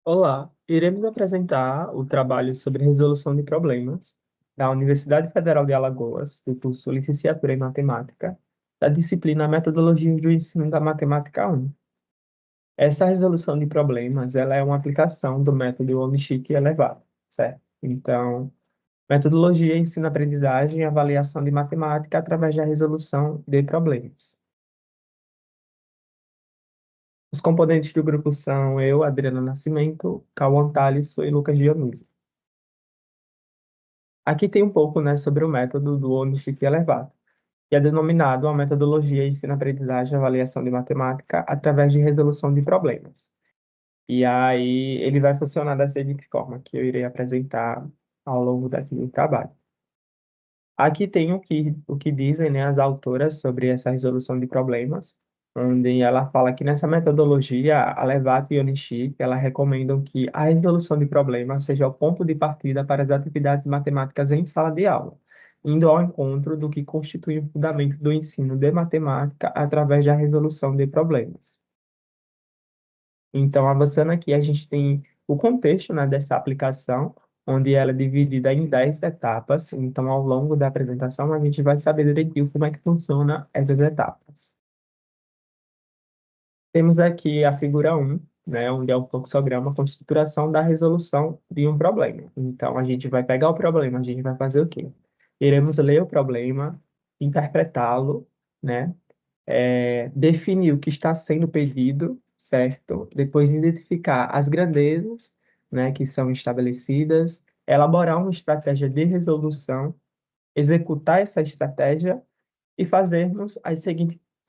Olá, iremos apresentar o trabalho sobre resolução de problemas da Universidade Federal de Alagoas, do curso Licenciatura em Matemática, da disciplina Metodologia do Ensino da Matemática 1. Essa resolução de problemas, ela é uma aplicação do método Onishi elevado, certo? Então, metodologia, ensino-aprendizagem e avaliação de matemática através da resolução de problemas. Os componentes do grupo são eu, Adriano Nascimento, Cauã Thaleson e Lucas Dionísio. Aqui tem um pouco, né, sobre o método do Onishi elevado, que é denominado uma metodologia de ensino-aprendizagem e avaliação de matemática através de resolução de problemas. E aí ele vai funcionar da seguinte forma, que eu irei apresentar ao longo daqui do trabalho. Aqui tem o que dizem, né, as autoras sobre essa resolução de problemas, onde ela fala que nessa metodologia, a Levato e Onishi, ela recomendam que a resolução de problemas seja o ponto de partida para as atividades matemáticas em sala de aula, indo ao encontro do que constitui o fundamento do ensino de matemática através da resolução de problemas. Então, avançando aqui, a gente tem o contexto, né, dessa aplicação, onde ela é dividida em 10 etapas. Então, ao longo da apresentação, a gente vai saber direitinho como é que funciona essas etapas. Temos aqui a figura 1, né, onde é o fluxograma com estruturação da resolução de um problema. Então, a gente vai pegar o problema, a gente vai fazer o quê? Iremos ler o problema, interpretá-lo, né, definir o que está sendo pedido, certo? Depois identificar as grandezas, né, que são estabelecidas, elaborar uma estratégia de resolução, executar essa estratégia e fazermos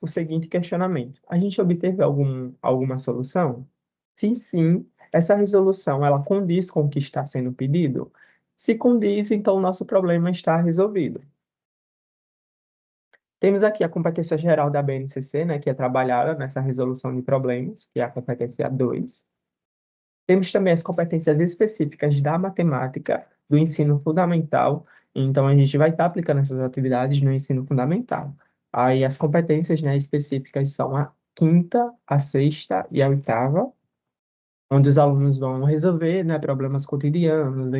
o seguinte questionamento. A gente obteve alguma solução? Se sim, essa resolução ela condiz com o que está sendo pedido? Se condiz, então o nosso problema está resolvido. Temos aqui a competência geral da BNCC, né, que é trabalhada nessa resolução de problemas, que é a competência 2. Temos também as competências específicas da matemática, do ensino fundamental. Então, a gente vai estar aplicando essas atividades no ensino fundamental. Aí, as competências, né, específicas são a quinta, a sexta e a oitava, onde os alunos vão resolver, né, problemas cotidianos,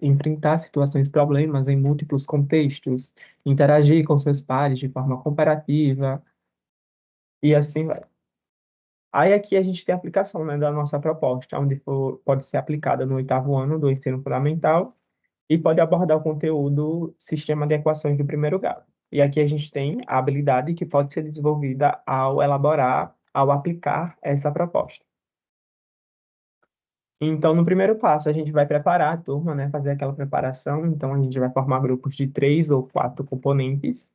enfrentar situações de problemas em múltiplos contextos, interagir com seus pares de forma comparativa, e assim vai. Aí aqui a gente tem a aplicação, né, da nossa proposta, onde pode ser aplicada no oitavo ano do ensino fundamental e pode abordar o conteúdo sistema de equações do primeiro grau. E aqui a gente tem a habilidade que pode ser desenvolvida ao elaborar, ao aplicar essa proposta. Então, no primeiro passo, a gente vai preparar a turma, né, fazer aquela preparação. Então, a gente vai formar grupos de 3 ou 4 componentes.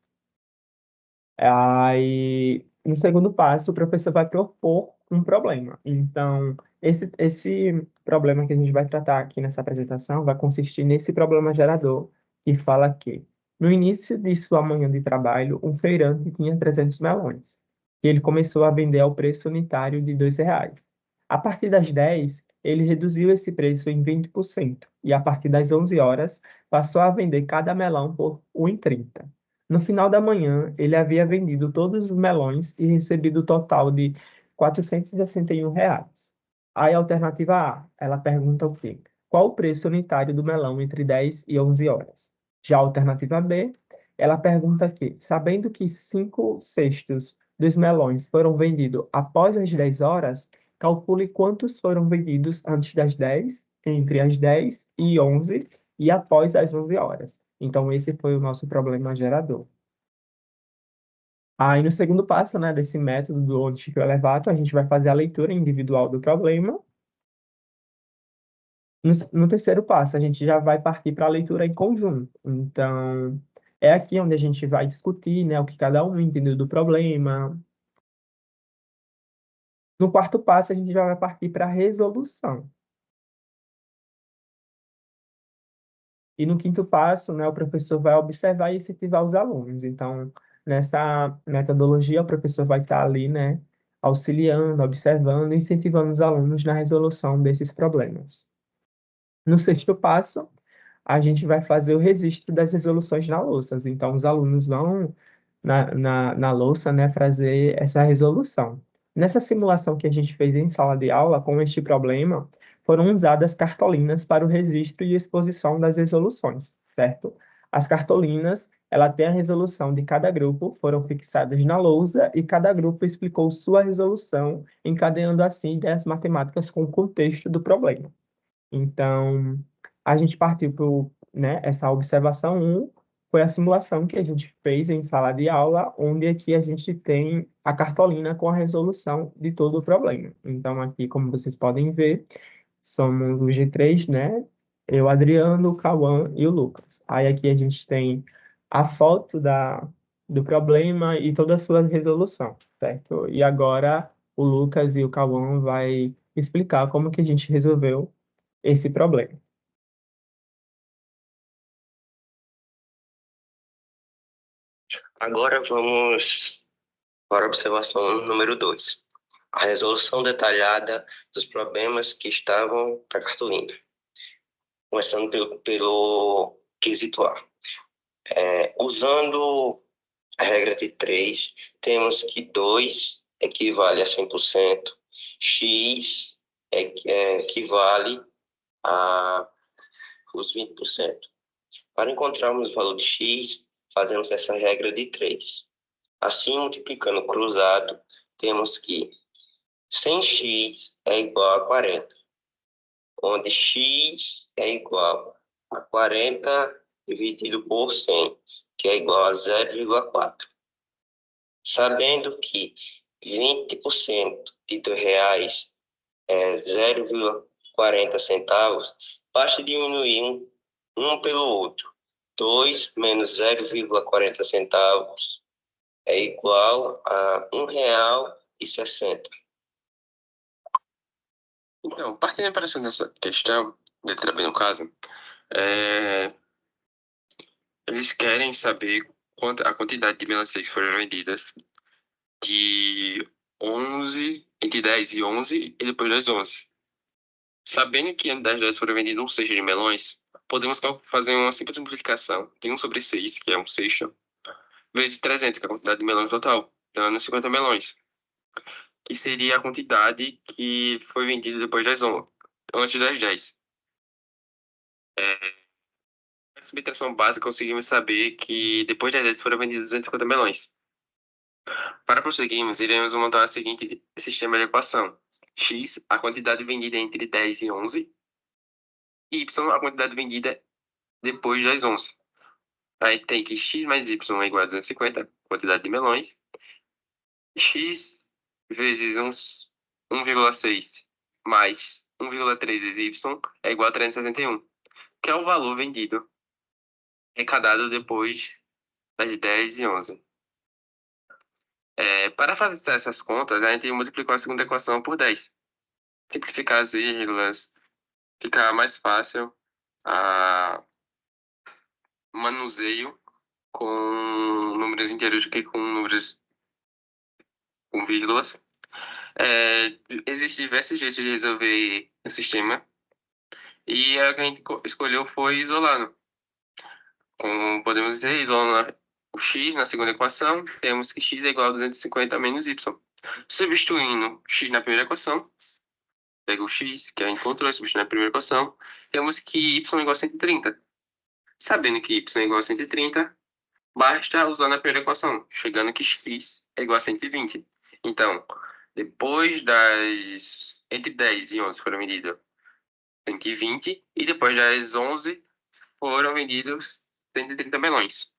Aí, no segundo passo, o professor vai propor um problema. Então, esse problema que a gente vai tratar aqui nessa apresentação vai consistir nesse problema gerador, que fala que, no início de sua manhã de trabalho, um feirante tinha 300 melões, e ele começou a vender ao preço unitário de R$ 2. A partir das 10, ele reduziu esse preço em 20%, e a partir das 11 horas, passou a vender cada melão por R$ 1,30. No final da manhã, ele havia vendido todos os melões e recebido o total de R$ 461. Aí, a alternativa A, ela pergunta o quê? Qual o preço unitário do melão entre 10 e 11 horas? Já a alternativa B, ela pergunta aqui, sabendo que 5/6 dos melões foram vendidos após as 10 horas, calcule quantos foram vendidos antes das 10, entre as 10 e 11 e após as 11 horas. Então, esse foi o nosso problema gerador. Aí, no segundo passo, né, desse método do Ontico Elevato, a gente vai fazer a leitura individual do problema. No terceiro passo, a gente já vai partir para a leitura em conjunto. Então, é aqui onde a gente vai discutir, né, o que cada um entendeu do problema. No quarto passo, a gente já vai partir para a resolução. E no quinto passo, né, o professor vai observar e incentivar os alunos. Então, nessa metodologia, o professor vai estar ali, né, auxiliando, observando e incentivando os alunos na resolução desses problemas. No sexto passo, a gente vai fazer o registro das resoluções na louça. Então, os alunos vão, na louça, né, fazer essa resolução. Nessa simulação que a gente fez em sala de aula, com este problema, foram usadas cartolinas para o registro e exposição das resoluções, certo? As cartolinas, ela tem a resolução de cada grupo, foram fixadas na lousa e cada grupo explicou sua resolução, encadeando assim ideias matemáticas com o contexto do problema. Então, a gente partiu para, né, essa observação um foi a simulação que a gente fez em sala de aula, onde aqui a gente tem a cartolina com a resolução de todo o problema. Então, aqui, como vocês podem ver, somos o G3, né? Eu, Adriano, o Cauã e o Lucas. Aí aqui a gente tem a foto do problema e toda a sua resolução, certo? E agora o Lucas e o Cauã vai explicar como que a gente resolveu esse problema. Agora vamos para a observação número 2. A resolução detalhada dos problemas que estavam na cartolina. Começando pelo quesito A. Usando a regra de 3, temos que 2 equivale a 100%, x equivale a os 20%. Para encontrarmos o valor de x, fazemos essa regra de 3. Assim, multiplicando cruzado, temos que 100x é igual a 40, onde x é igual a 40 dividido por 100, que é igual a 0,4. Sabendo que 20% de R$ é 0,40 centavos, basta diminuir um pelo outro. 2 menos 0,40 centavos é igual a R$ 1,60. Então, partindo para essa questão, letra B no caso, é, eles querem saber a quantidade de melancias que foram vendidas de 11, entre 10 e 11 e depois das 11. Sabendo que das 10 foram vendidas um seixo de melões, podemos fazer uma simples multiplicação de 1 sobre 6, que é um seixo, vezes 300, que é a quantidade de melões total, dando 50 melões, que seria a quantidade que foi vendida depois das 11, antes das 10. Na subtração básica, conseguimos saber que depois das 10 foram vendidos 250 melões. Para prosseguirmos, iremos montar o seguinte sistema de equação. X, a quantidade vendida entre 10 e 11. E Y, a quantidade vendida depois das 11. Aí tem que x mais y é igual a 250, quantidade de melões. X vezes 1,6 mais 1,3 vezes y é igual a 361, que é o valor vendido arrecadado depois das 10 e 11. Para fazer essas contas, a gente multiplicou a segunda equação por 10. Simplificar as vírgulas, fica mais fácil a manuseio com números inteiros do que com números com vírgulas. Existem diversos jeitos de resolver o sistema e a que a gente escolheu foi isolando. Como podemos dizer, isolando o x na segunda equação, temos que x é igual a 250 menos y. Substituindo x na primeira equação, pega o x, que a gente encontrou, substituindo na primeira equação, temos que y é igual a 130. Sabendo que y é igual a 130, basta usar a primeira equação, chegando que x é igual a 120. Então, depois entre 10 e 11 foram vendidos 120, e depois das 11 foram vendidos 130 melões.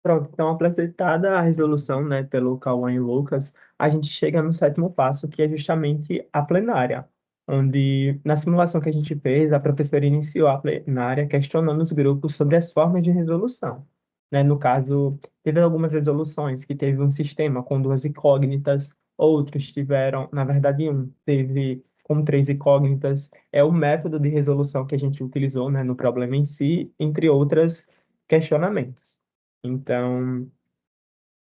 Pronto, então apresentada a resolução, né, pelo Cauã e Lucas, a gente chega no sétimo passo, que é justamente a plenária, onde na simulação que a gente fez, a professora iniciou a plenária questionando os grupos sobre as formas de resolução. Né? No caso, teve algumas resoluções que teve um sistema com duas incógnitas, outros tiveram, na verdade, um teve com três incógnitas. É o método de resolução que a gente utilizou, né, no problema em si, entre outros questionamentos. Então,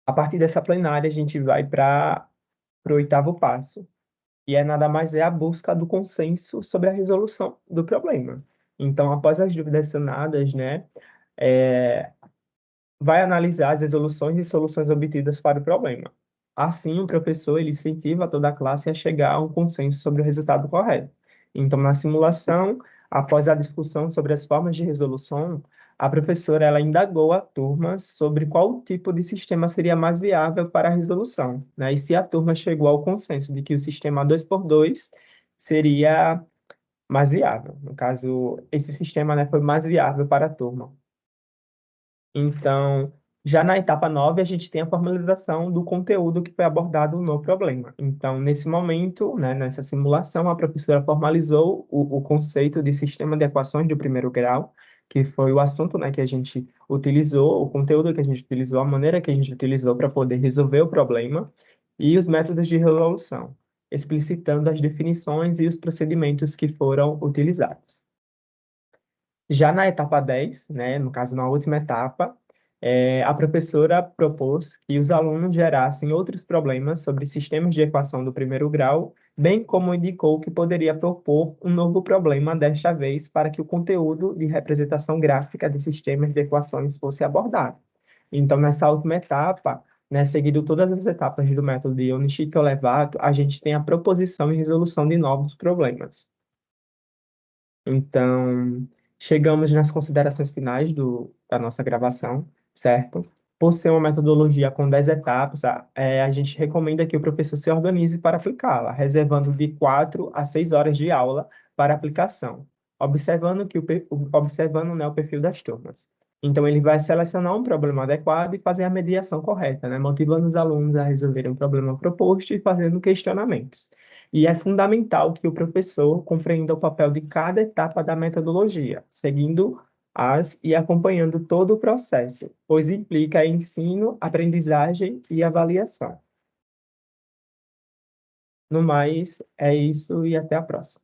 a partir dessa plenária, a gente vai para o oitavo passo, e é nada mais é a busca do consenso sobre a resolução do problema. Então, após as dúvidas sanadas, né, é, vai analisar as resoluções e soluções obtidas para o problema. Assim, o professor ele incentiva toda a classe a chegar a um consenso sobre o resultado correto. Então, na simulação, após a discussão sobre as formas de resolução, a professora ela indagou a turma sobre qual tipo de sistema seria mais viável para a resolução, né? E se a turma chegou ao consenso de que o sistema 2x2 seria mais viável. No caso, esse sistema, né, foi mais viável para a turma. Então, já na etapa 9, a gente tem a formalização do conteúdo que foi abordado no problema. Então, nesse momento, né, nessa simulação, a professora formalizou o conceito de sistema de equações de primeiro grau, que foi o assunto, né, que a gente utilizou, o conteúdo que a gente utilizou, a maneira que a gente utilizou para poder resolver o problema, e os métodos de resolução, explicitando as definições e os procedimentos que foram utilizados. Já na etapa 10, né, no caso, na última etapa, a professora propôs que os alunos gerassem outros problemas sobre sistemas de equação do primeiro grau, bem como indicou que poderia propor um novo problema, desta vez, para que o conteúdo de representação gráfica de sistemas de equações fosse abordado. Então, nessa última etapa, né, seguindo todas as etapas do método de Onishi-Tolevato, a gente tem a proposição e resolução de novos problemas. Então, chegamos nas considerações finais da nossa gravação, certo? Por ser uma metodologia com 10 etapas, a gente recomenda que o professor se organize para aplicá-la, reservando de 4 a 6 horas de aula para aplicação, observando, né, o perfil das turmas. Então, ele vai selecionar um problema adequado e fazer a mediação correta, né, motivando os alunos a resolverem o problema proposto e fazendo questionamentos. E é fundamental que o professor compreenda o papel de cada etapa da metodologia, seguindo e acompanhando todo o processo, pois implica ensino, aprendizagem e avaliação. No mais, é isso e até a próxima.